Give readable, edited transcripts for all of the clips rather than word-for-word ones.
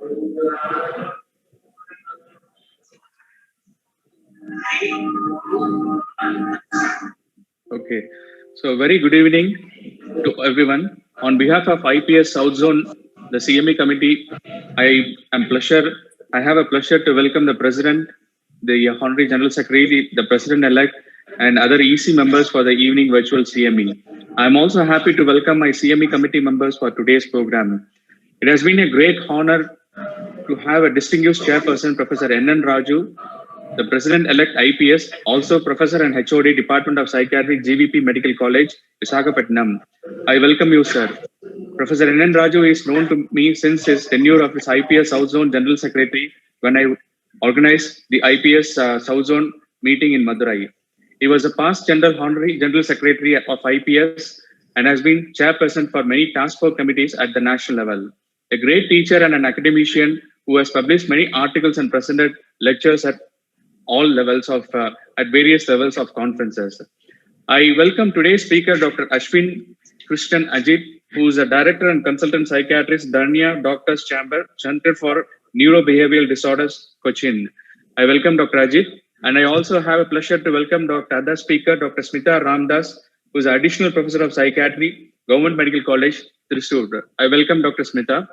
Okay, so very good evening to everyone. On behalf of IPS South Zone, the CME committee, I have a pleasure to welcome the President, the Honorary General Secretary, the President-elect, and other EC members for the evening virtual CME. I'm also happy to welcome my CME committee members for today's program. It has been a great honor to have a distinguished chairperson, Professor N.N. Raju, the President-elect IPS, also Professor and HOD, Department of Psychiatry, GVP Medical College, Visakhapatnam. I welcome you, sir. Professor N.N. Raju is known to me since his tenure of his IPS South Zone General Secretary when I organized the IPS South Zone meeting in Madurai. He was a past Honorary General Secretary of IPS and has been chairperson for many task force committees at the national level. A great teacher and an academician who has published many articles and presented lectures at all levels of at various levels of conferences. I welcome today's speaker, Dr. Ashwin Krishnan Ajit, who is a director and consultant psychiatrist, Dharnia Doctors Chamber, Center for Neurobehavioral Disorders, Cochin. I welcome Dr. Ajit, and I also have a pleasure to welcome Dr. other speaker, Dr. Smita Ramdas, who is additional professor of psychiatry, Government Medical College, Thrissur. I welcome Dr. Smita.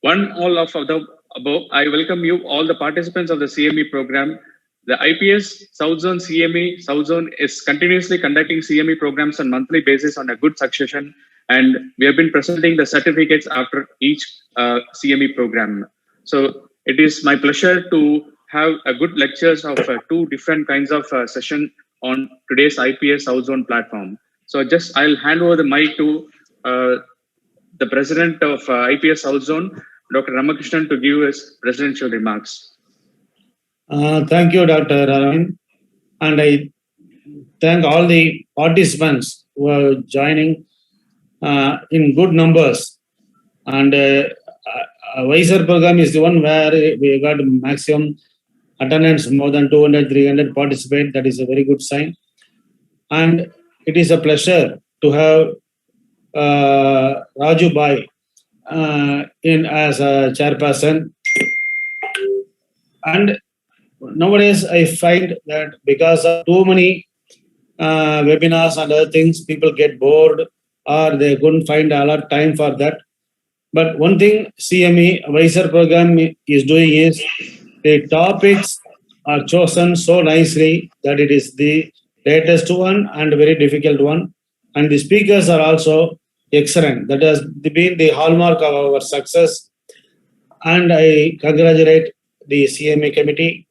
All of the above, I welcome you, all the participants of the CME program. The IPS South Zone CME South Zone is continuously conducting CME programs on monthly basis on a good succession, and we have been presenting the certificates after each CME program. So it is my pleasure to have a good lectures of two different kinds of session on today's IPS South Zone platform. So I'll hand over the mic to the president of IPS South Zone, Dr. Ramakrishnan, to give his presidential remarks. Thank you, Dr. Arvind. And I thank all the participants who are joining in good numbers. And Visor program is the one where we got maximum attendance, more than 200, 300 participate. That is a very good sign. And it is a pleasure to have Raju Bhai as a chairperson. And nowadays, I find that because of too many webinars and other things, people get bored or they couldn't find a lot of time for that. But one thing CME Visor program is doing is the topics are chosen so nicely that it is the latest one and very difficult one. And the speakers are also excellent. That has been the hallmark of our success. And I congratulate the CME committee.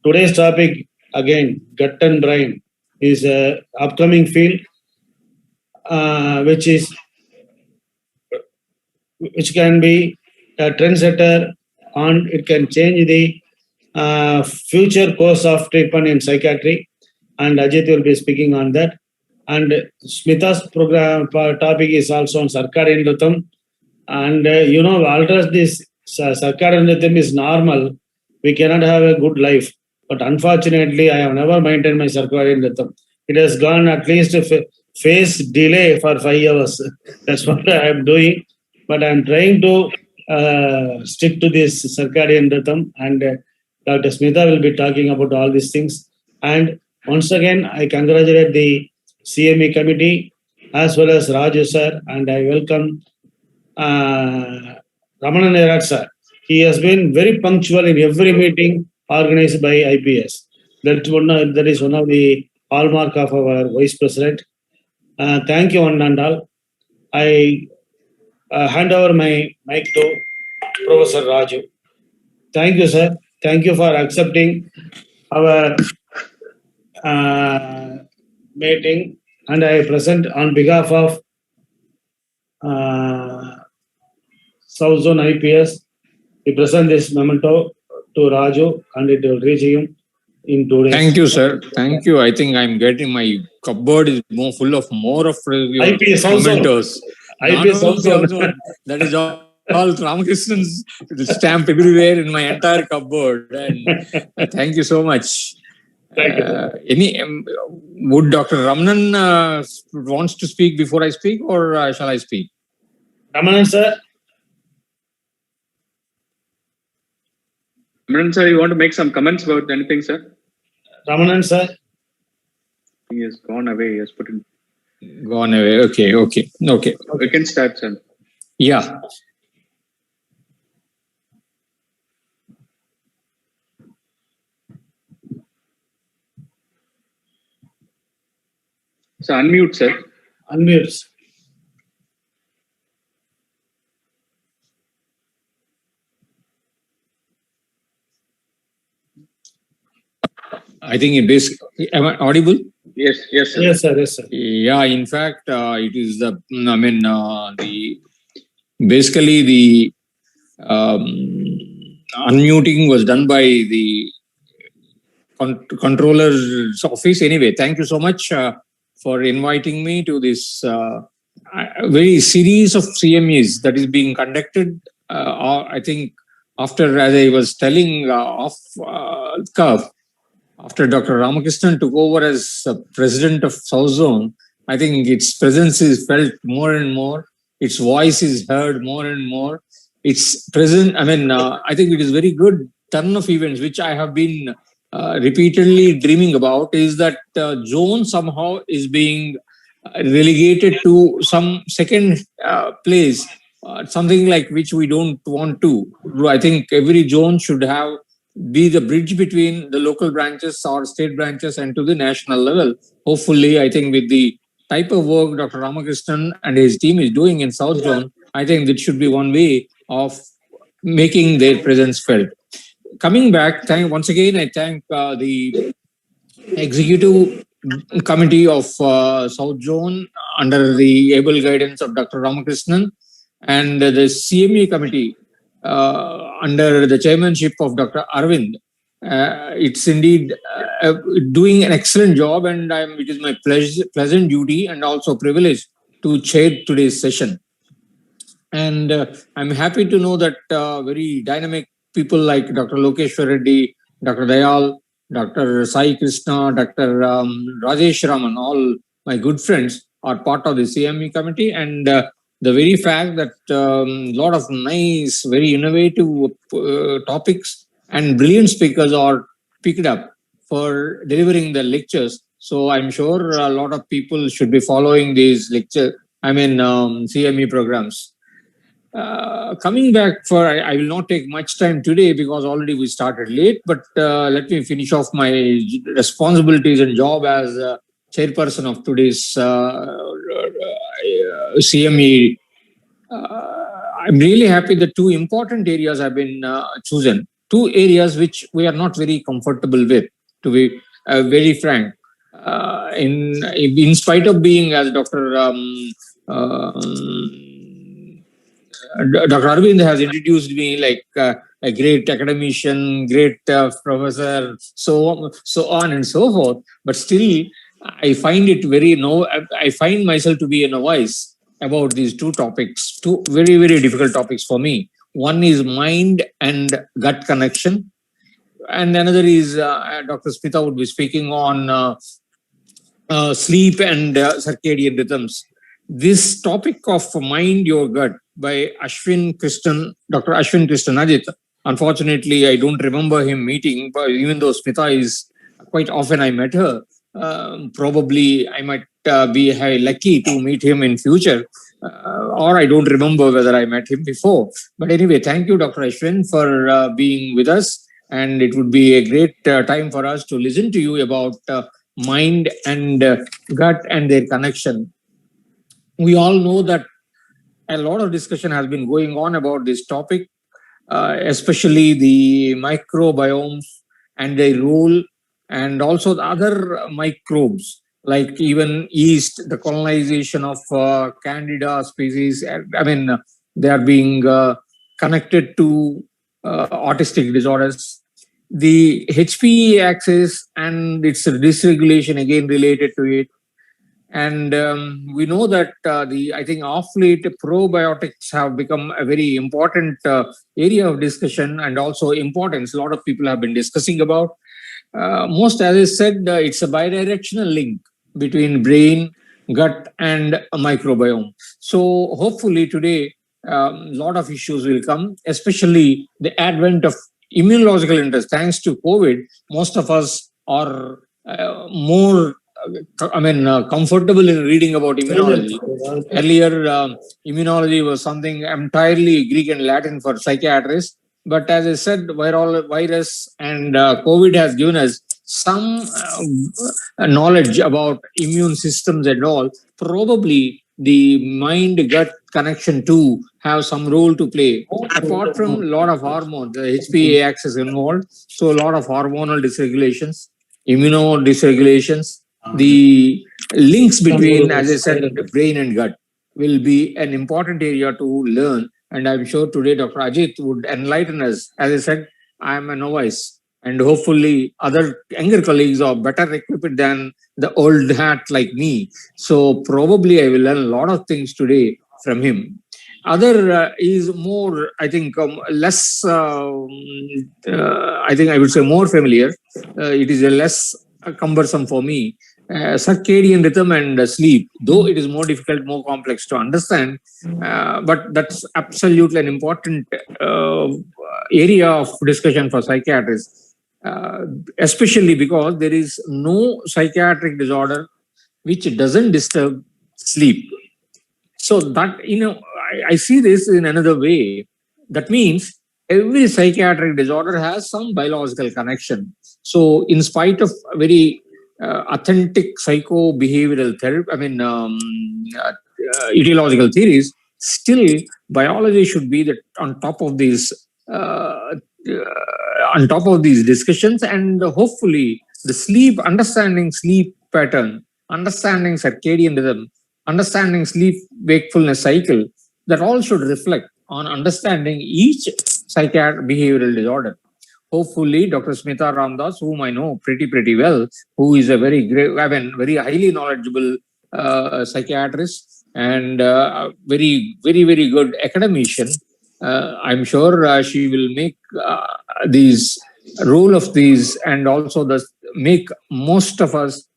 Today's topic, again, gut and brain, is an upcoming field which can be a trendsetter and it can change the future course of treatment in psychiatry. And Ajit will be speaking on that. And Smita's program topic is also on circadian rhythm. And although this circadian rhythm is normal, we cannot have a good life. But unfortunately, I have never maintained my circadian rhythm. It has gone at least a phase delay for 5 hours. That's what I am doing. But I am trying to stick to this circadian rhythm. And Dr. Smita will be talking about all these things. And once again, I congratulate the CME committee as well as Raju sir. And I welcome Ramanan Erat sir. He has been very punctual in every meeting organized by IPS. That is one of the hallmark of our vice president. Thank you, one and all. I hand over my mic to Professor Raju. Thank you, sir. Thank you for accepting our meeting. And I present on behalf of South Zone IPS, we present this memento to Raju, and it will reach him in 2 days. Thank you, sir. Thank you. I think I'm getting my cupboard is full of more of your IPS mementos. IPS also. That is all Ramakrishnan's stamp everywhere in my entire cupboard. And thank you so much. Thank you. Would Dr. Ramanan wants to speak before I speak, or shall I speak? Ramanan, sir. Ramanan sir, you want to make some comments about anything, sir? Ramanan sir. He has gone away. He has put in. Gone away. Okay. We can start, sir. Yeah. So unmute, sir. Unmute. I think it basically, am I audible? Yes, sir. Yes, sir. Yes, sir. Yeah, in fact, it is basically the unmuting was done by the controller's office. Anyway, thank you so much for inviting me to this very series of CMEs that is being conducted. I think after, as I was telling off curve, after Dr. Ramakrishnan took over as president of South Zone, I think its presence is felt more and more. Its voice is heard more and more. Its present, I think it is very good turn of events, which I have been repeatedly dreaming about, is that zone somehow is being relegated to some second place, something like which we don't want to. I think every zone should be the bridge between the local branches or state branches and to the national level. Hopefully, I think with the type of work Dr. Ramakrishnan and his team is doing in South Zone, I think that should be one way of making their presence felt. Coming back, once again, I thank the executive committee of South Zone under the able guidance of Dr. Ramakrishnan and the CME committee under the chairmanship of Dr. Arvind. It's indeed doing an excellent job, and it is my pleasant duty and also privilege to chair today's session. And I'm happy to know that very dynamic people like Dr. Lokeshwar Reddy, Dr. Dayal, Dr. Sai Krishna, Dr. Rajesh Raman, all my good friends are part of the CME committee. And the very fact that a lot of nice, very innovative topics and brilliant speakers are picked up for delivering the lectures. So I'm sure a lot of people should be following these CME programs. Coming back I will not take much time today because already we started late, but let me finish off my responsibilities and job as chairperson of today's CME. I'm really happy that two important areas have been chosen. Two areas which we are not very comfortable with, to be very frank. In spite of being, as Dr. Dr. Arvind has introduced me like a great academician, great professor, so on and so forth. But still, I find myself to be a novice about these two topics, two very, very difficult topics for me. One is mind and gut connection, and another is Dr. Smita would be speaking on sleep and circadian rhythms. This topic of mind your gut by Dr. Ashwin Krishnajit. Unfortunately, I don't remember him meeting, but even though Smita is quite often I met her, probably I might be lucky to meet him in future, or I don't remember whether I met him before. But anyway, thank you, Dr. Ashwin, for being with us. And it would be a great time for us to listen to you about mind and gut and their connection. We all know that a lot of discussion has been going on about this topic, especially the microbiomes and their role, and also the other microbes, like even yeast, the colonization of Candida species. They are being connected to autistic disorders. The HPE axis and its dysregulation again related to it. And we know that I think of late probiotics have become a very important area of discussion and also importance. A lot of people have been discussing about. Most, as I said, it's a bidirectional link between brain, gut, and a microbiome. So hopefully today, a lot of issues will come, especially the advent of immunological interest. Thanks to COVID, most of us are more comfortable in reading about immunology. Earlier, immunology was something entirely Greek and Latin for psychiatrists. But as I said, virus and COVID has given us some knowledge about immune systems and all. Probably the mind-gut connection too have some role to play. Apart from a lot of hormones, the HPA axis involved, so a lot of hormonal dysregulations, immunodysregulations, the links between, as I said, the brain and gut will be an important area to learn. And I'm sure today Dr. Ajit would enlighten us. As I said, I'm a novice, and hopefully other younger colleagues are better equipped than the old hat like me. So probably I will learn a lot of things today from him. Other is more, I think, less, I think I would say more familiar. It is a less cumbersome for me. Circadian rhythm and sleep, though it is more difficult, more complex to understand, but that's absolutely an important area of discussion for psychiatrists, especially because there is no psychiatric disorder which doesn't disturb sleep. So that, I see this in another way. That means every psychiatric disorder has some biological connection. So in spite of very authentic psycho-behavioral therapy, ideological theories, still biology should be on top of these discussions, and hopefully the sleep, understanding sleep pattern, understanding circadian rhythm, understanding sleep wakefulness cycle, that all should reflect on understanding each psychiatric behavioral disorder. Hopefully, Dr. Smita Ramdas, whom I know pretty well, who is a very great, very highly knowledgeable psychiatrist and very good academician, I'm sure she will make these role of these, and also make most of us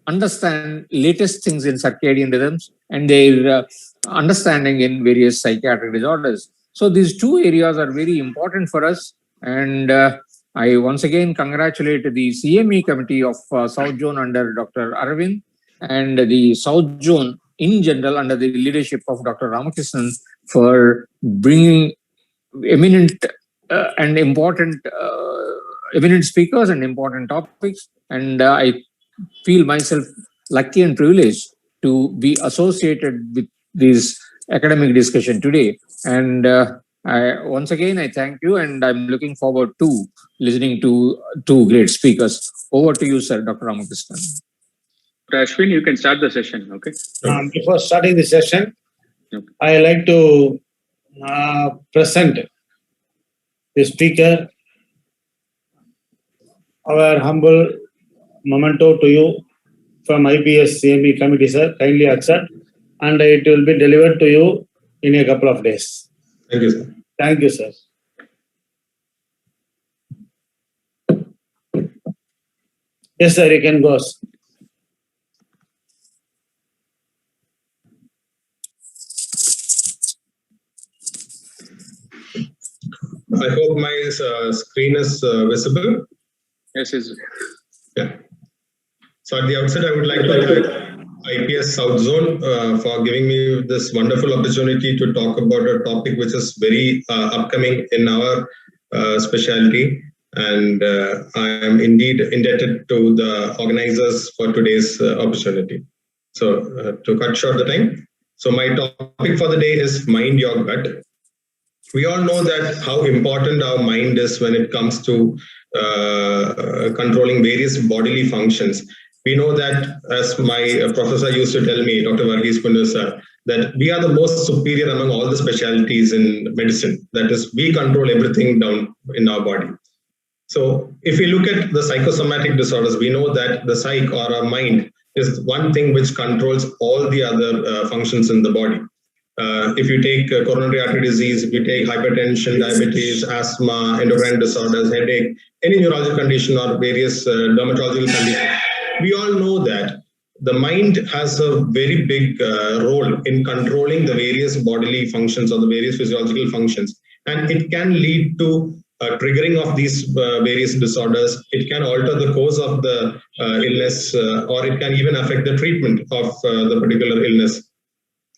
understand latest things in circadian rhythms and their understanding in various psychiatric disorders. So these two areas are very important for us. And I once again congratulate the CME committee of South Zone under Dr. Arvind, and the South Zone in general under the leadership of Dr. Ramakrishnan for bringing eminent and important eminent speakers and important topics. And I feel myself lucky and privileged to be associated with this academic discussion today. And once again, I thank you, and I'm looking forward to listening to two great speakers. Over to you, sir, Dr. Ramakrishnan. Ashwin, you can start the session, okay? Before starting the session, I like to present the speaker, our humble memento to you from IPS CME committee, sir. Kindly accept, and it will be delivered to you in a couple of days. Thank you, sir. Thank you, sir. Yes, sir, you can go. I hope my screen is visible. Yes, yes. Yeah. So at the outset, I would like to thank IPS South Zone for giving me this wonderful opportunity to talk about a topic which is very upcoming in our specialty. And I am indeed indebted to the organizers for today's opportunity. So to cut short the time, so my topic for the day is Mind Your Gut. We all know that how important our mind is when it comes to controlling various bodily functions. We know that, as my professor used to tell me, Dr. Varghese Pundu sir, that we are the most superior among all the specialties in medicine. That is, we control everything down in our body. So if we look at the psychosomatic disorders, we know that the psyche or our mind is one thing which controls all the other functions in the body. If you take coronary artery disease, if you take hypertension, diabetes, asthma, endocrine disorders, headache, any neurological condition or various dermatological conditions, we all know that the mind has a very big role in controlling the various bodily functions or the various physiological functions. And it can lead to triggering of these various disorders. It can alter the course of the illness, or it can even affect the treatment of the particular illness.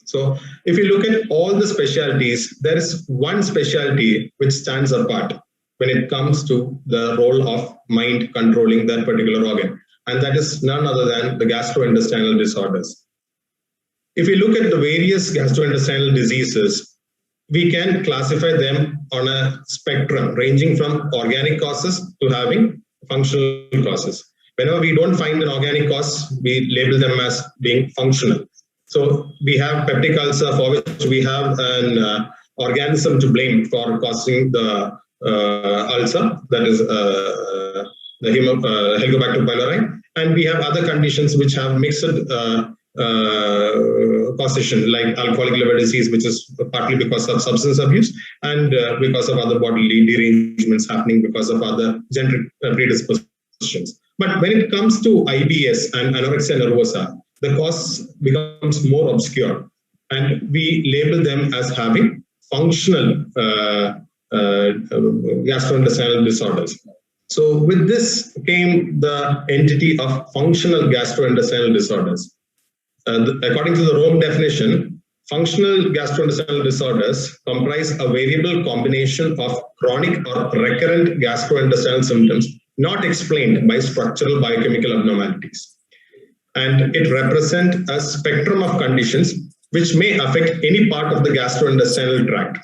So if you look at all the specialties, there is one specialty which stands apart when it comes to the role of mind controlling that particular organ, and that is none other than the gastrointestinal disorders. If we look at the various gastrointestinal diseases, we can classify them on a spectrum ranging from organic causes to having functional causes. Whenever we don't find an organic cause, we label them as being functional. So we have peptic ulcer, for which we have an organism to blame for causing the ulcer, that is the Helicobacter pylori, and we have other conditions which have mixed causation, like alcoholic liver disease, which is partly because of substance abuse and because of other bodily derangements happening because of other genetic predispositions. But when it comes to IBS and anorexia nervosa, the cause becomes more obscure, and we label them as having functional gastrointestinal disorders. So with this came the entity of functional gastrointestinal disorders. According to the Rome definition, functional gastrointestinal disorders comprise a variable combination of chronic or recurrent gastrointestinal symptoms not explained by structural biochemical abnormalities. And it represents a spectrum of conditions which may affect any part of the gastrointestinal tract,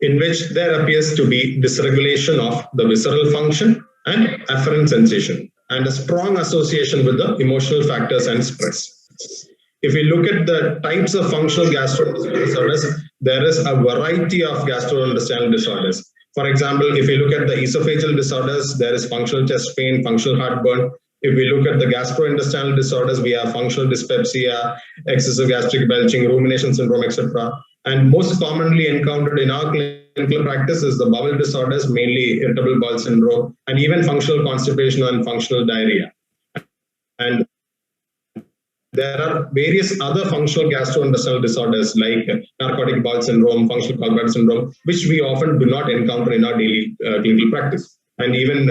in which there appears to be dysregulation of the visceral function and afferent sensation, and a strong association with the emotional factors and stress. If we look at the types of functional gastrointestinal disorders, there is a variety of gastrointestinal disorders. For example, if we look at the esophageal disorders, there is functional chest pain, functional heartburn. If we look at the gastrointestinal disorders, we have functional dyspepsia, excessive gastric belching, rumination syndrome, etc. And most commonly encountered in our clinical practice is the bowel disorders, mainly irritable bowel syndrome, and even functional constipation and functional diarrhea. And there are various other functional gastrointestinal disorders like narcotic bowel syndrome, functional gallbladder syndrome, which we often do not encounter in our daily clinical practice. And even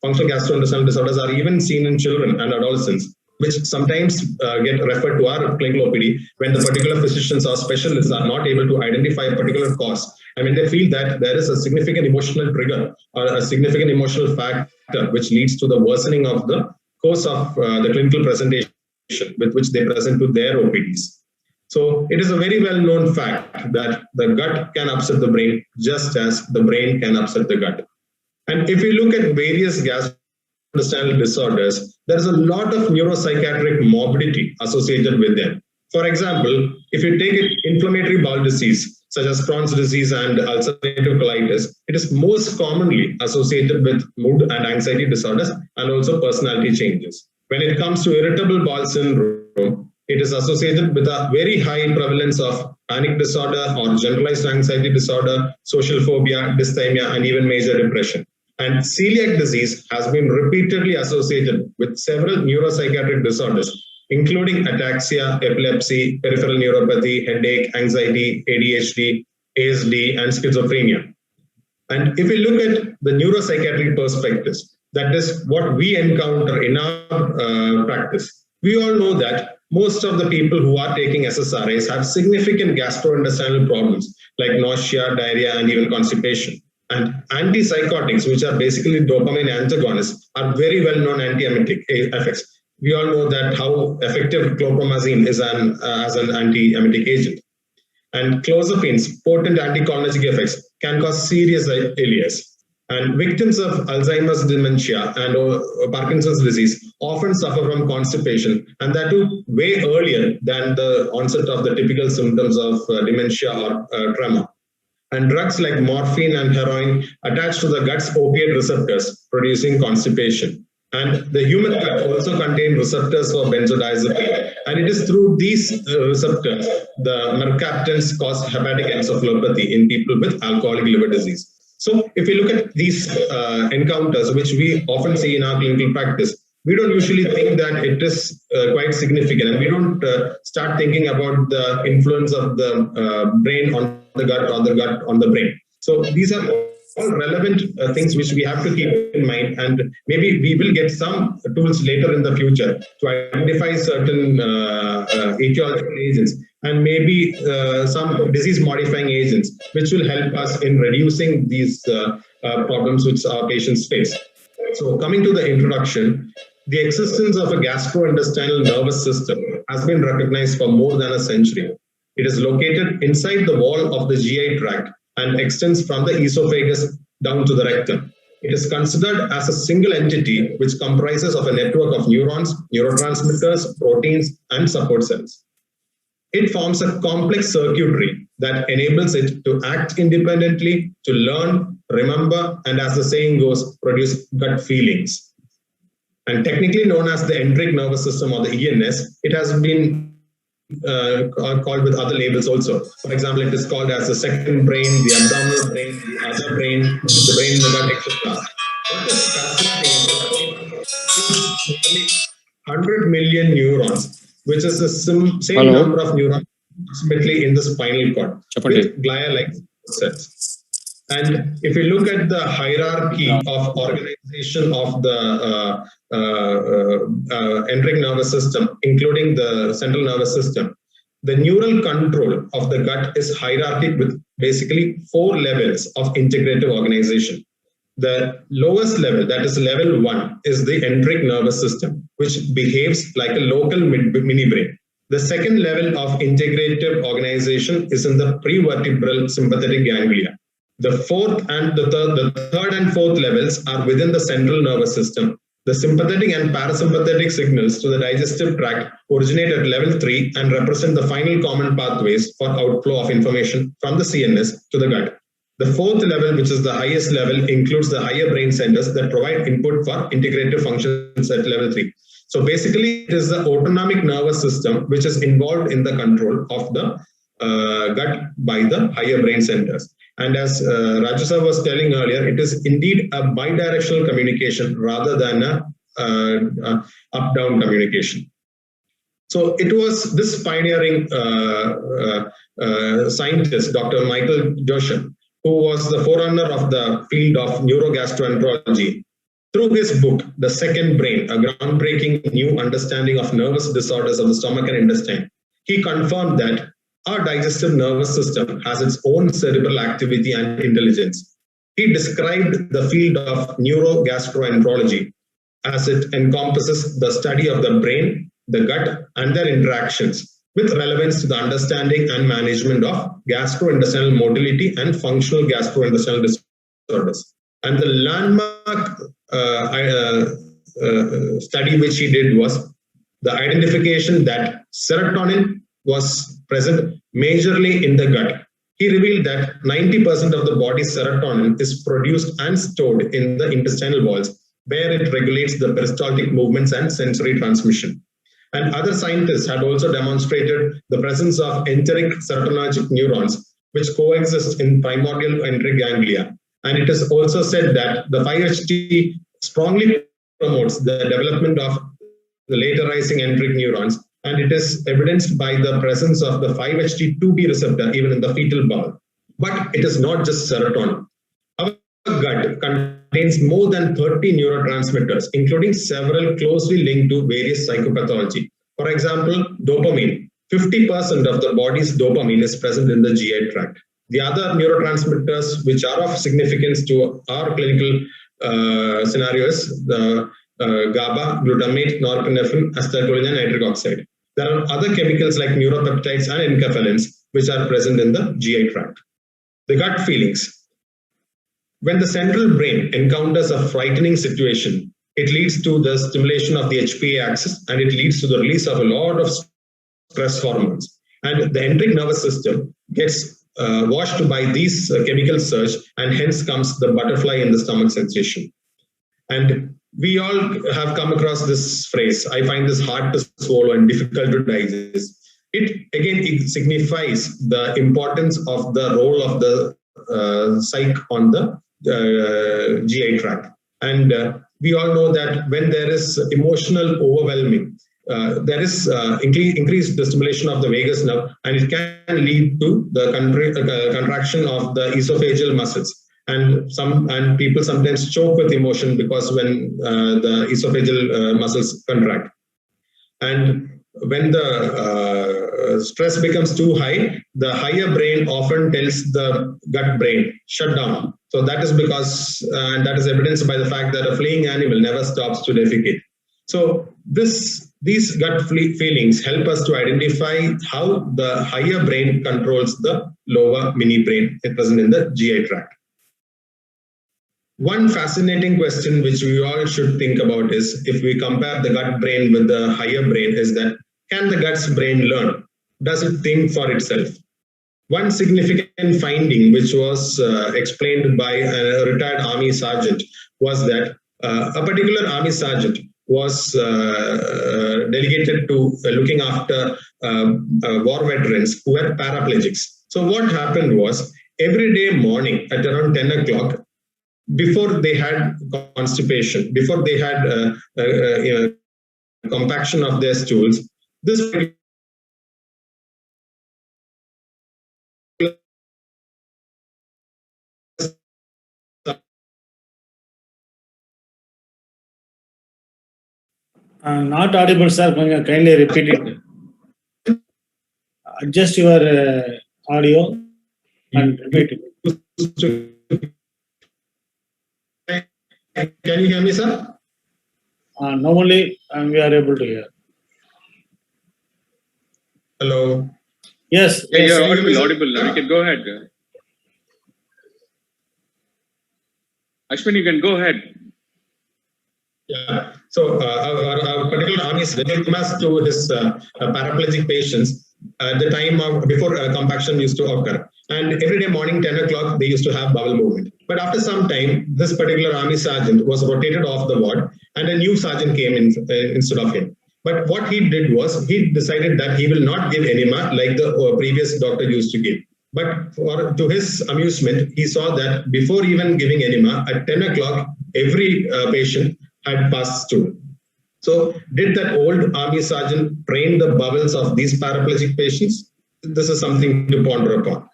functional gastrointestinal disorders are even seen in children and adolescents, which sometimes get referred to our clinical OPD when the particular physicians or specialists are not able to identify a particular cause. And when they feel that there is a significant emotional trigger or a significant emotional factor which leads to the worsening of the course of the clinical presentation with which they present to their OPDs. So it is a very well-known fact that the gut can upset the brain just as the brain can upset the gut. And if we look at various gastrointestinal disorders, there is a lot of neuropsychiatric morbidity associated with them. For example, if you take it inflammatory bowel disease, such as Crohn's disease and ulcerative colitis, it is most commonly associated with mood and anxiety disorders and also personality changes. When it comes to irritable bowel syndrome, it is associated with a very high prevalence of panic disorder or generalized anxiety disorder, social phobia, dysthymia, and even major depression. And celiac disease has been repeatedly associated with several neuropsychiatric disorders, including ataxia, epilepsy, peripheral neuropathy, headache, anxiety, ADHD, ASD, and schizophrenia. And if we look at the neuropsychiatric perspectives, that is what we encounter in our practice. We all know that most of the people who are taking SSRIs have significant gastrointestinal problems like nausea, diarrhea, and even constipation. And antipsychotics, which are basically dopamine antagonists, are very well-known antiemetic effects. We all know that how effective chlorpromazine is as an antiemetic agent. And clozapines, potent anticholinergic effects, can cause serious ileus. And victims of Alzheimer's dementia and Parkinson's disease often suffer from constipation, and that too way earlier than the onset of the typical symptoms of dementia or tremor. And drugs like morphine and heroin attach to the gut's opiate receptors, producing constipation. And the human gut also contains receptors for benzodiazepine. And it is through these receptors, the mercaptans cause hepatic encephalopathy in people with alcoholic liver disease. So if we look at these encounters, which we often see in our clinical practice, we don't usually think that it is quite significant, and we don't start thinking about the influence of the brain on the gut or the gut on the brain. So these are all relevant things which we have to keep in mind, and maybe we will get some tools later in the future to identify certain etiological agents and maybe some disease modifying agents which will help us in reducing these problems which our patients face. So coming to the introduction, the existence of a gastrointestinal nervous system has been recognized for more than a century. It is located inside the wall of the GI tract and extends from the esophagus down to the rectum. It is considered as a single entity which comprises of a network of neurons, neurotransmitters, proteins, and support cells. It forms a complex circuitry that enables it to act independently, to learn, remember, and as the saying goes, produce gut feelings. And technically known as the enteric nervous system or the ENS, it has been called with other labels also. For example, it is called as the second brain, the abdominal brain, the other brain, the brain in the gut, etc. What is fascinating is 100 million neurons, which is the same number of neurons approximately in the spinal cord with glia-like cells. And if you look at the hierarchy of organization of the enteric nervous system, including the central nervous system, the neural control of the gut is hierarchic with basically 4 levels of integrative organization. The lowest level, that is level 1, is the enteric nervous system, which behaves like a local mini brain. The second level of integrative organization is in the prevertebral sympathetic ganglia. The third and fourth levels are within the central nervous system. The sympathetic and parasympathetic signals to the digestive tract originate at level 3 and represent the final common pathways for outflow of information from the CNS to the gut. The fourth level, which is the highest level, includes the higher brain centers that provide input for integrative functions at level 3. So basically, it is the autonomic nervous system which is involved in the control of the gut by the higher brain centers. And as Raju sir was telling earlier, it is indeed a bidirectional communication rather than a up-down communication. So it was this pioneering scientist, Dr. Michael Joseph, who was the forerunner of the field of neurogastroenterology. Through his book, The Second Brain, a groundbreaking new understanding of nervous disorders of the stomach and intestine, he confirmed that our digestive nervous system has its own cerebral activity and intelligence. He described the field of neurogastroenterology as it encompasses the study of the brain, the gut, and their interactions, with relevance to the understanding and management of gastrointestinal motility and functional gastrointestinal disorders. And the landmark study which he did was the identification that serotonin was present majorly in the gut. He revealed that 90% of the body's serotonin is produced and stored in the intestinal walls, where it regulates the peristaltic movements and sensory transmission. And other scientists had also demonstrated the presence of enteric serotonergic neurons, which coexist in primordial enteric ganglia. And it is also said that the 5-HT strongly promotes the development of the later rising enteric neurons, and it is evidenced by the presence of the 5-HT2B receptor even in the fetal bowel. But it is not just serotonin. Our gut contains more than 30 neurotransmitters, including several closely linked to various psychopathology. For example, dopamine. 50% of the body's dopamine is present in the GI tract. The other neurotransmitters which are of significance to our clinical scenarios, the GABA, glutamate, norepinephrine, acetylcholine, and nitric oxide. There are other chemicals like neuropeptides and enkephalins which are present in the GI tract. The gut feelings. When the central brain encounters a frightening situation, it leads to the stimulation of the HPA axis, and it leads to the release of a lot of stress hormones. And the enteric nervous system gets washed by these chemical surge, and hence comes the butterfly in the stomach sensation. And we all have come across this phrase, I find this hard to swallow and difficult to digest. It signifies the importance of the role of the psyche on the GI tract. And we all know that when there is emotional overwhelming, there is increased stimulation of the vagus nerve, and it can lead to the contraction of the esophageal muscles. and people sometimes choke with emotion because when the esophageal muscles contract. And when the stress becomes too high, the higher brain often tells the gut brain, shut down. So that is because, and that is evidenced by the fact that a fleeing animal never stops to defecate. So these gut feelings help us to identify how the higher brain controls the lower mini brain present in the GI tract. One fascinating question which we all should think about is, if we compare the gut brain with the higher brain, is that can the gut's brain learn? Does it think for itself? One significant finding which was explained by a retired army sergeant was that a particular army sergeant was delegated to looking after war veterans who were paraplegics. So what happened was, every day morning at around 10 o'clock, before they had constipation, before they had compaction of their stools, this not audible, sir. Kindly repeat it. Adjust your audio and repeat it. Can you hear me, sir? Normally, we are able to hear. Hello. Yes. Yeah, yes. you're audible. You can go ahead. Ashwin, you can go ahead. Yeah. So our particular army is dedicated to his paraplegic patients at the time of before compaction used to occur. And every day morning, 10 o'clock, they used to have bowel movement. But after some time, this particular army sergeant was rotated off the ward and a new sergeant came in instead of him. But what he did was, he decided that he will not give enema like the previous doctor used to give. But to his amusement, he saw that before even giving enema, at 10 o'clock, every patient had passed stool. So did that old army sergeant train the bowels of these paraplegic patients? This is something to ponder upon.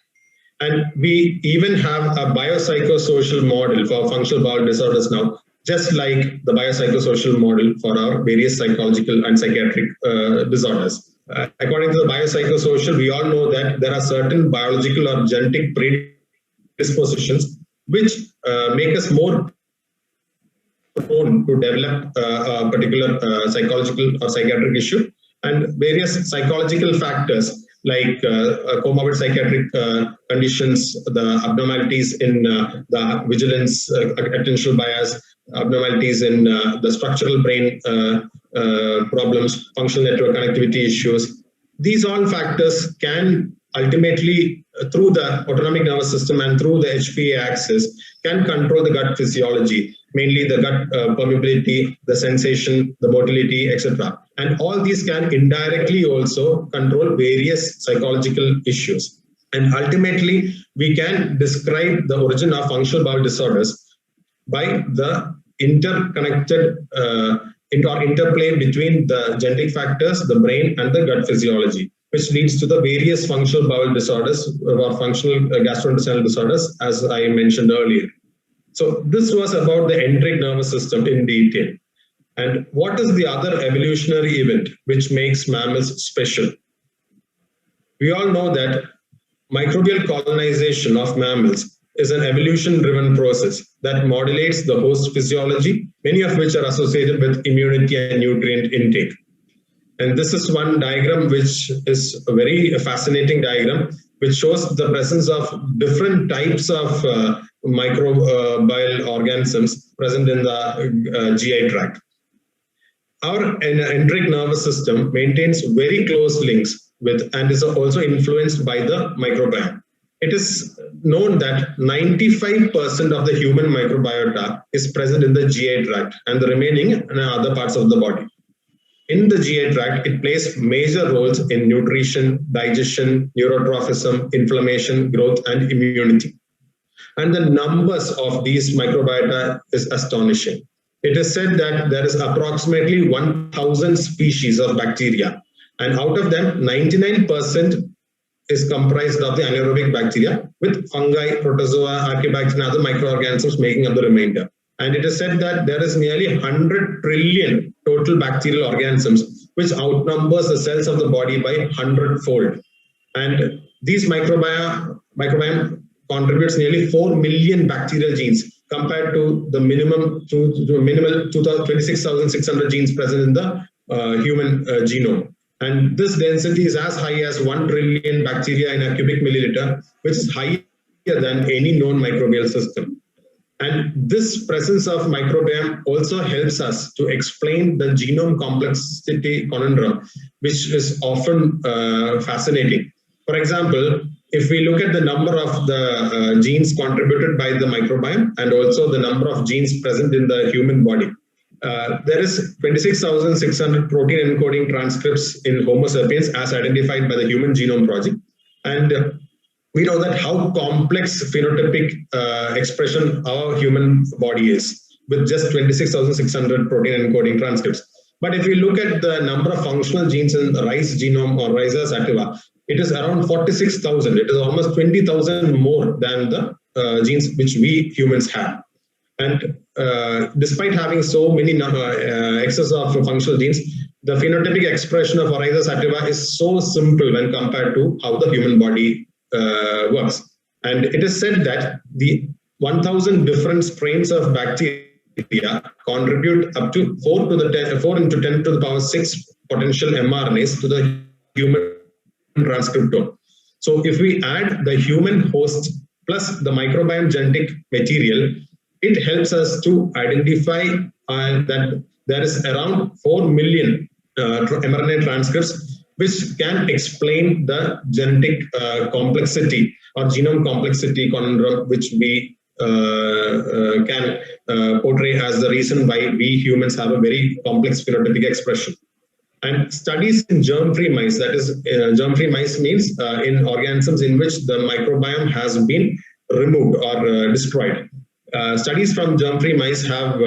And we even have a biopsychosocial model for functional bowel disorders now, just like the biopsychosocial model for our various psychological and psychiatric disorders. According to the biopsychosocial, we all know that there are certain biological or genetic predispositions which make us more prone to develop a particular psychological or psychiatric issue, and various psychological factors like comorbid psychiatric conditions, the abnormalities in the vigilance, attentional bias, abnormalities in the structural brain problems, functional network connectivity issues. These all factors can ultimately, through the autonomic nervous system and through the HPA axis, can control the gut physiology, mainly the gut permeability, the sensation, the motility, etc. And all these can indirectly also control various psychological issues. And ultimately, we can describe the origin of functional bowel disorders by the interconnected interplay between the genetic factors, the brain, and the gut physiology, which leads to the various functional bowel disorders or functional gastrointestinal disorders, as I mentioned earlier. So this was about the enteric nervous system in detail. And what is the other evolutionary event which makes mammals special? We all know that microbial colonization of mammals is an evolution-driven process that modulates the host physiology, many of which are associated with immunity and nutrient intake. And this is one diagram which is a very fascinating diagram, which shows the presence of different types of microbial organisms present in the GI tract. Our enteric nervous system maintains very close links with and is also influenced by the microbiome. It is known that 95% of the human microbiota is present in the GI tract and the remaining in other parts of the body. In the GI tract, it plays major roles in nutrition, digestion, neurotrophism, inflammation, growth, and immunity. And the numbers of these microbiota is astonishing. It is said that there is approximately 1,000 species of bacteria, and out of them, 99% is comprised of the anaerobic bacteria, with fungi, protozoa, archaebacteria, and other microorganisms making up the remainder. And it is said that there is nearly 100 trillion total bacterial organisms, which outnumbers the cells of the body by 100-fold. And these microbiome contributes nearly 4 million bacterial genes compared to the minimal 26,600 genes present in the human genome. And this density is as high as 1 trillion bacteria in a cubic milliliter, which is higher than any known microbial system. And this presence of microbiome also helps us to explain the genome complexity conundrum, which is often fascinating. For example, if we look at the number of the genes contributed by the microbiome and also the number of genes present in the human body, there is 26,600 protein encoding transcripts in Homo sapiens as identified by the Human Genome Project. And we know that how complex phenotypic expression our human body is, with just 26,600 protein encoding transcripts. But if you look at the number of functional genes in rice genome or Rhiza sativa, it is around 46,000. It is almost 20,000 more than the genes which we humans have. And despite having so many excess of functional genes, the phenotypic expression of Rhiza sativa is so simple when compared to how the human body works. And it is said that the 1,000 different strains of bacteria contribute up to 4 into 10 to the power 6 potential mRNAs to the human transcriptome. So if we add the human host plus the microbiome genetic material, it helps us to identify that there is around 4 million mRNA transcripts, which can explain the genetic complexity or genome complexity conundrum, which we can portray as the reason why we humans have a very complex phenotypic expression. And studies in germ-free mice, that is, germ-free mice means in organisms in which the microbiome has been removed or destroyed. Studies from germ-free mice have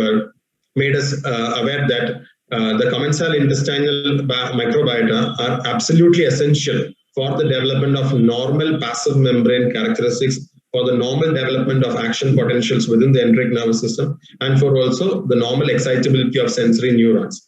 made us aware that the commensal intestinal microbiota are absolutely essential for the development of normal passive membrane characteristics, for the normal development of action potentials within the enteric nervous system, and for also the normal excitability of sensory neurons.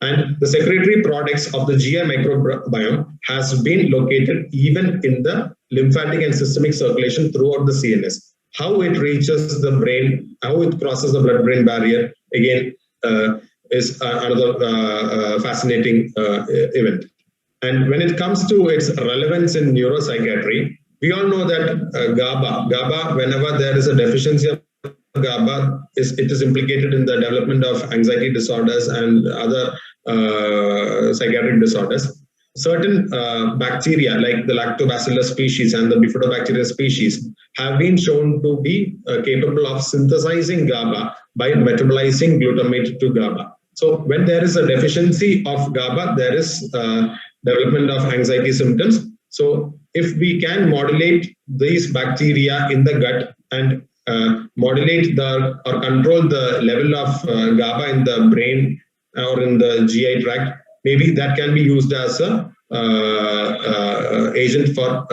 And the secretory products of the GI microbiome has been located even in the lymphatic and systemic circulation throughout the CNS. How it reaches the brain, how it crosses the blood-brain barrier, again, is another fascinating event. And when it comes to its relevance in neuropsychiatry, we all know that GABA, whenever there is a deficiency of GABA, it is implicated in the development of anxiety disorders and other psychiatric disorders. Certain bacteria like the lactobacillus species and the bifidobacteria species have been shown to be capable of synthesizing GABA by metabolizing glutamate to GABA. So when there is a deficiency of GABA, there is development of anxiety symptoms. So if we can modulate these bacteria in the gut and modulate or control the level of GABA in the brain or in the GI tract, maybe that can be used as a agent for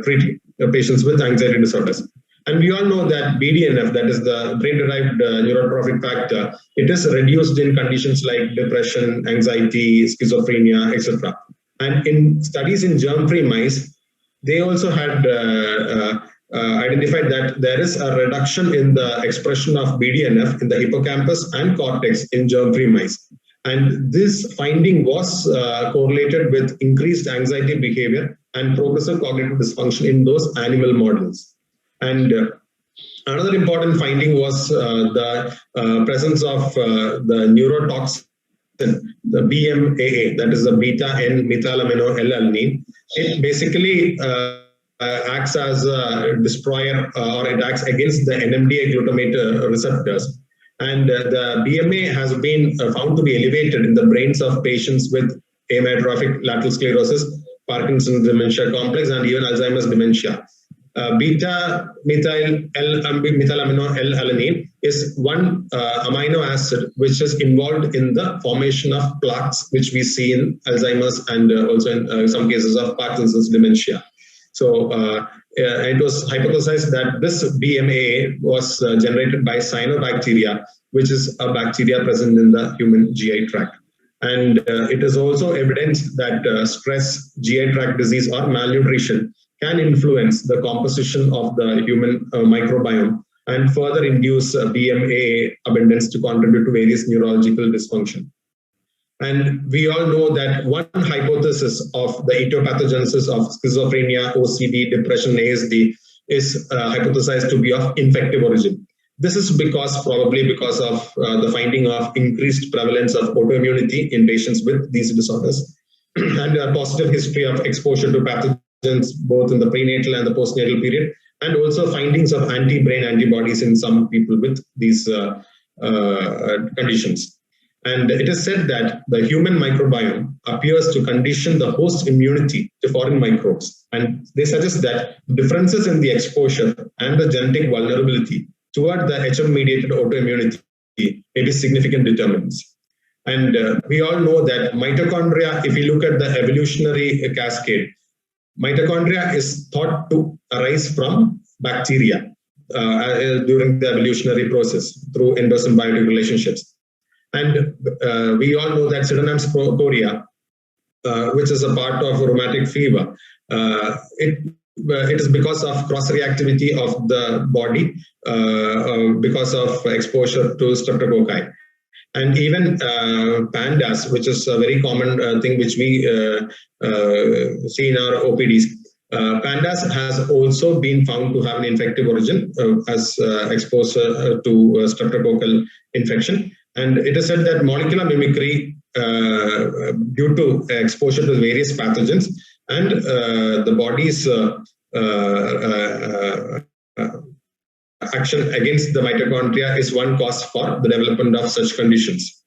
treating patients with anxiety disorders. And we all know that BDNF, that is the brain-derived neurotrophic factor, it is reduced in conditions like depression, anxiety, schizophrenia, etc. And in studies in germ-free mice, they also had identified that there is a reduction in the expression of BDNF in the hippocampus and cortex in germ-free mice. And this finding was correlated with increased anxiety behavior and progressive cognitive dysfunction in those animal models. And another important finding was the presence of the neurotoxin, the BMAA, that is the beta-N-methylamino-L-alanine. It basically acts as a destroyer, or it acts against the NMDA glutamate receptors. And the BMA has been found to be elevated in the brains of patients with amyotrophic lateral sclerosis, Parkinson's dementia complex, and even Alzheimer's dementia. Beta-methylamino-L-alanine is one amino acid which is involved in the formation of plaques, which we see in Alzheimer's and also in some cases of Parkinson's dementia. So it was hypothesized that this BMA was generated by cyanobacteria, which is a bacteria present in the human GI tract. And it is also evidence that stress, GI tract disease, or malnutrition can influence the composition of the human microbiome and further induce BMA abundance to contribute to various neurological dysfunction. And we all know that one hypothesis of the etiopathogenesis of schizophrenia, OCD, depression, ASD is hypothesized to be of infective origin. This is probably because of the finding of increased prevalence of autoimmunity in patients with these disorders and a positive history of exposure to pathogens both in the prenatal and the postnatal period, and also findings of anti-brain antibodies in some people with these conditions. And it is said that the human microbiome appears to condition the host immunity to foreign microbes. And they suggest that differences in the exposure and the genetic vulnerability toward the HM-mediated autoimmunity may be significant determinants. And we all know that mitochondria, if you look at the evolutionary cascade, mitochondria is thought to arise from bacteria during the evolutionary process through endosymbiotic relationships. And we all know that Pseudomonas chorea, which is a part of rheumatic fever, it is because of cross-reactivity of the body because of exposure to streptococci. And even pandas, which is a very common thing which we see in our OPDs, pandas has also been found to have an infective origin as exposure to streptococcal infection. And it is said that molecular mimicry due to exposure to various pathogens and the body's action against the mitochondria is one cause for the development of such conditions.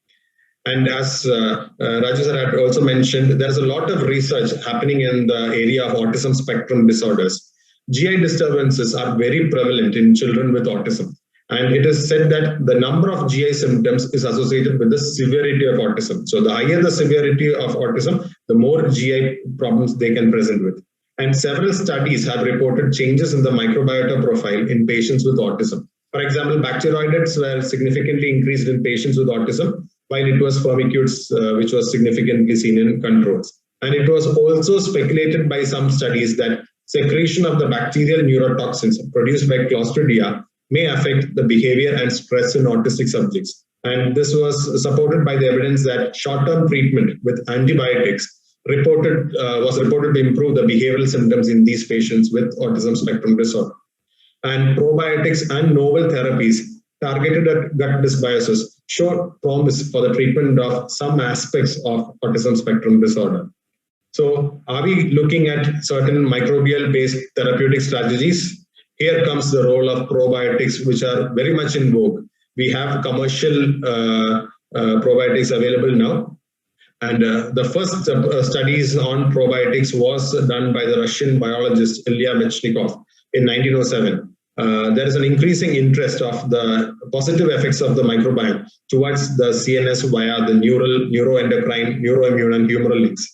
And as Raju sir had also mentioned, there is a lot of research happening in the area of autism spectrum disorders. GI disturbances are very prevalent in children with autism. And it is said that the number of GI symptoms is associated with the severity of autism. So the higher the severity of autism, the more GI problems they can present with. And several studies have reported changes in the microbiota profile in patients with autism. For example, bacteroidetes were significantly increased in patients with autism, while it was firmicutes which was significantly seen in controls. And it was also speculated by some studies that secretion of the bacterial neurotoxins produced by Clostridia may affect the behavior and stress in autistic subjects. And this was supported by the evidence that short-term treatment with antibiotics was reported to improve the behavioral symptoms in these patients with autism spectrum disorder. And probiotics and novel therapies targeted at gut dysbiosis show promise for the treatment of some aspects of autism spectrum disorder. So are we looking at certain microbial-based therapeutic strategies? Here comes the role of probiotics, which are very much in vogue. We have commercial probiotics available now. And the first studies on probiotics was done by the Russian biologist Ilya Mechnikov in 1907. There is an increasing interest of the positive effects of the microbiome towards the CNS via the neuroendocrine, neuroimmune, and humoral links.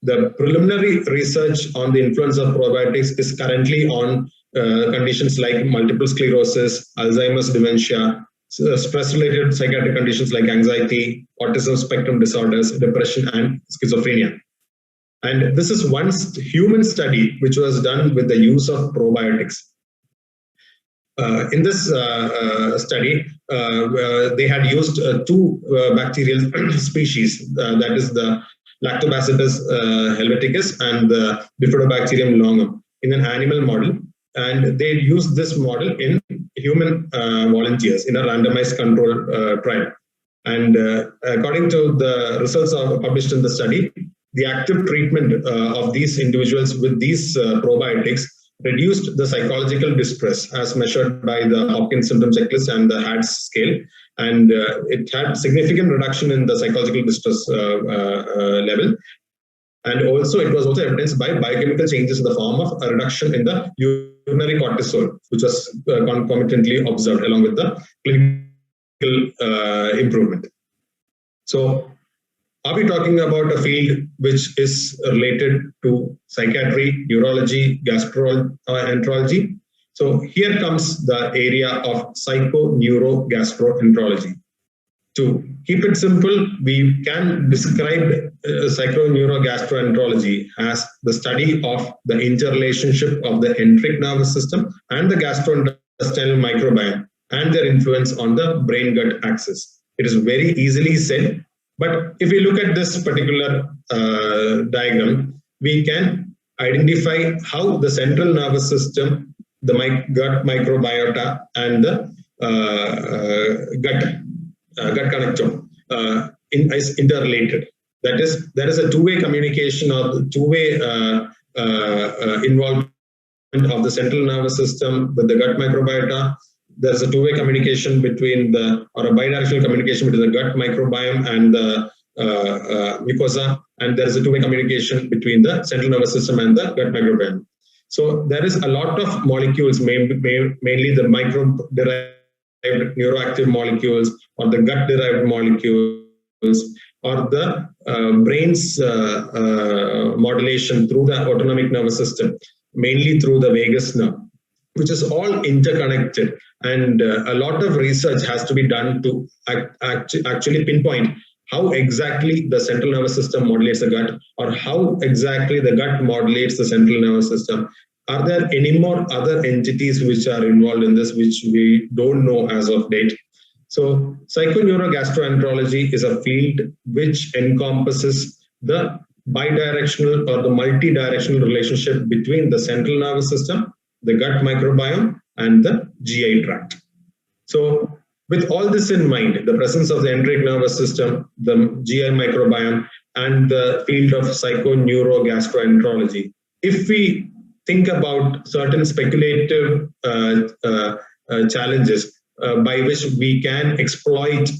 The preliminary research on the influence of probiotics is currently on conditions like multiple sclerosis, Alzheimer's dementia, stress-related psychiatric conditions like anxiety, autism spectrum disorders, depression, and schizophrenia. And this is one human study which was done with the use of probiotics. In this study, they had used two bacterial species, that is the Lactobacillus helveticus and the Bifidobacterium longum, in an animal model. And they used this model in human volunteers in a randomized control trial. And according to the results published in the study, the active treatment of these individuals with these probiotics reduced the psychological distress as measured by the Hopkins symptom checklist and the HADS scale. And it had significant reduction in the psychological distress level. And also, it was also evidenced by biochemical changes in the form of a reduction in the urinary cortisol, which was concomitantly observed along with the clinical improvement. So, are we talking about a field which is related to psychiatry, neurology, gastroenterology? So here comes the area of psychoneurogastroenterology. To keep it simple, we can describe psychoneurogastroenterology as the study of the interrelationship of the enteric nervous system and the gastrointestinal microbiome and their influence on the brain-gut axis. It is very easily said, but if we look at this particular diagram, we can identify how the central nervous system, the gut microbiota, and the gut connectome is interrelated. That is, there is a two-way communication or two-way involvement of the central nervous system with the gut microbiota. There's a two-way communication between or a bidirectional communication between the gut microbiome and the mucosa, and there is a two-way communication between the central nervous system and the gut microbiome. So there is a lot of molecules, mainly the micro-derived neuroactive molecules or the gut-derived molecules or the brain's modulation through the autonomic nervous system, mainly through the vagus nerve, which is all interconnected. And a lot of research has to be done to actually pinpoint how exactly the central nervous system modulates the gut, or how exactly the gut modulates the central nervous system. Are there any more other entities which are involved in this, which we don't know as of date? So psychoneurogastroenterology is a field which encompasses the bidirectional or the multi-directional relationship between the central nervous system, the gut microbiome, and the GI tract. So with all this in mind, the presence of the enteric nervous system, the GI microbiome, and the field of psychoneurogastroenterology, if we think about certain speculative challenges by which we can exploit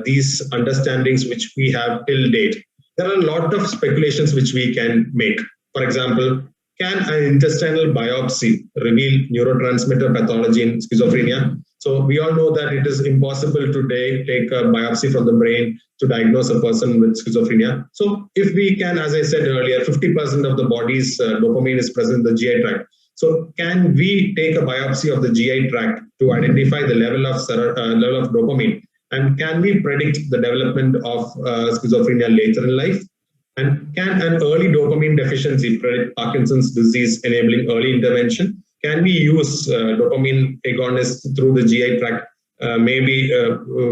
these understandings which we have till date, there are a lot of speculations which we can make. For example, can an intestinal biopsy reveal neurotransmitter pathology in schizophrenia? So we all know that it is impossible today to take a biopsy from the brain to diagnose a person with schizophrenia. So if we can, as I said earlier, 50% of the body's dopamine is present in the GI tract. So can we take a biopsy of the GI tract to identify the level of dopamine? And can we predict the development of schizophrenia later in life? And can an early dopamine deficiency predict Parkinson's disease, enabling early intervention? Can we use dopamine agonists through the GI tract maybe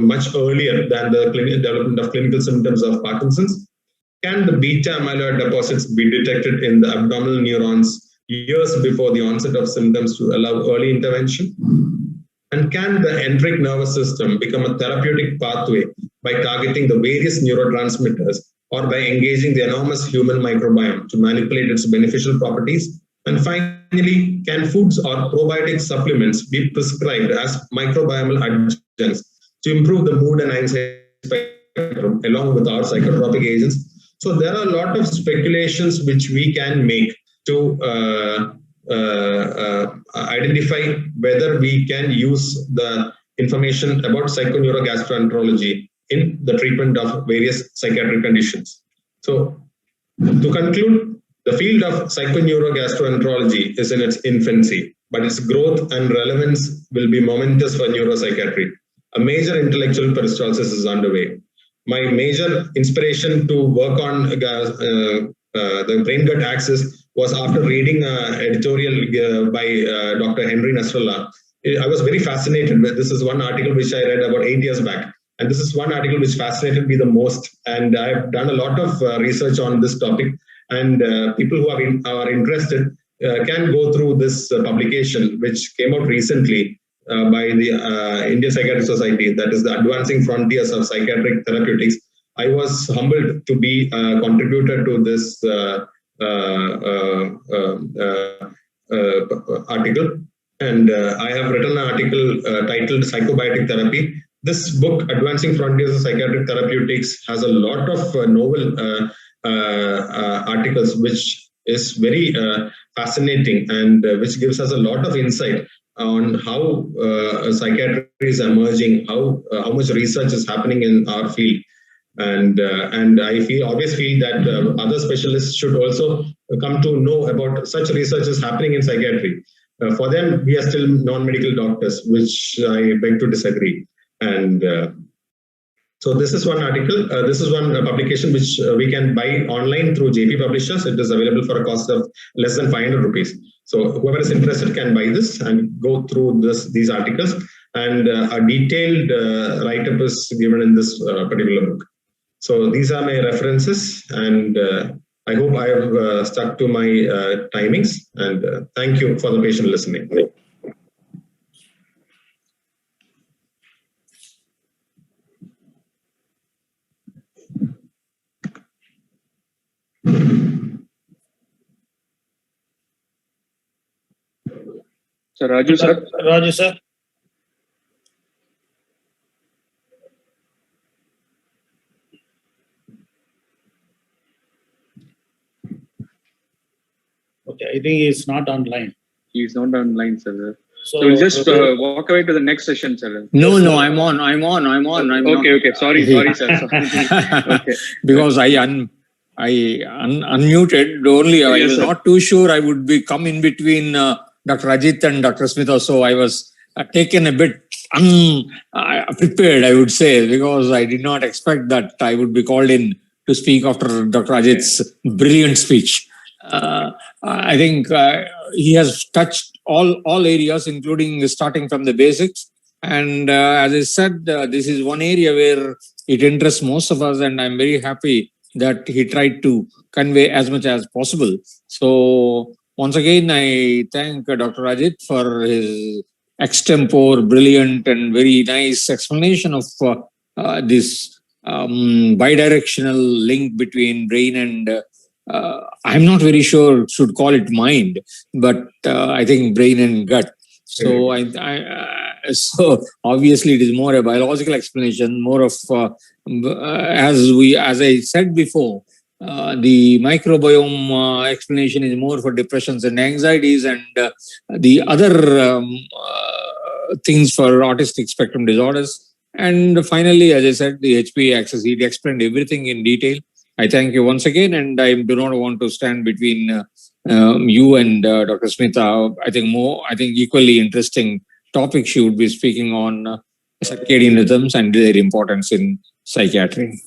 much earlier than the development of clinical symptoms of Parkinson's? Can the beta amyloid deposits be detected in the abdominal neurons years before the onset of symptoms to allow early intervention? And can the enteric nervous system become a therapeutic pathway by targeting the various neurotransmitters or by engaging the enormous human microbiome to manipulate its beneficial properties? And finally, can foods or probiotic supplements be prescribed as microbiomal adjuncts to improve the mood and anxiety spectrum along with our psychotropic agents? So there are a lot of speculations which we can make to identify whether we can use the information about psychoneurogastroenterology in the treatment of various psychiatric conditions. So to conclude, the field of psychoneurogastroenterology is in its infancy, but its growth and relevance will be momentous for neuropsychiatry. A major intellectual peristalsis is underway. My major inspiration to work on the brain-gut axis was after reading an editorial by Dr. Henry Nasrallah. I was very fascinated with this. Is one article which I read about 8 years back. And this is one article which fascinated me the most. And I've done a lot of research on this topic. And people who are interested can go through this publication, which came out recently by the Indian Psychiatric Society, that is the Advancing Frontiers of Psychiatric Therapeutics. I was humbled to be a contributor to this article. And I have written an article titled Psychobiotic Therapy. This book, Advancing Frontiers of Psychiatric Therapeutics, has a lot of novel articles, which is very fascinating and which gives us a lot of insight on how psychiatry is emerging, how much research is happening in our field. And I always feel that other specialists should also come to know about such research is happening in psychiatry. For them, we are still non-medical doctors, which I beg to disagree. And so this is one article. This is one publication which we can buy online through JP Publishers. It is available for a cost of less than 500 rupees. So whoever is interested can buy this and go through these articles. And a detailed write-up is given in this particular book. So these are my references, and I hope I have stuck to my timings. And thank you for the patient listening. So Raju sir. Raju sir. Okay, I think he's not online. He's not online, sir. So we'll just walk away to the next session, sir. No, I'm on. Okay. Sorry, sir. Okay. Because I unmuted only. I was not too sure I would be come in between Dr. Ajit and Dr. Smita. So I was taken a bit unprepared, I would say, because I did not expect that I would be called in to speak after Dr. Ajit's brilliant speech. I think he has touched all areas, including starting from the basics. And as I said, this is one area where it interests most of us, and I'm very happy that he tried to convey as much as possible. So once again, I thank Dr. Ajit for his extempore, brilliant and very nice explanation of this bidirectional link between brain and I'm not very sure should call it mind, but I think brain and gut. So so obviously it is more a biological explanation, more of as I said before, the microbiome explanation is more for depressions and anxieties, and the other things for autistic spectrum disorders. And finally, as I said, the HPA axis, he explained everything in detail. I thank you once again, and I do not want to stand between you and Dr. Smita. I think equally interesting topic she would be speaking on circadian rhythms and their importance in psychiatry.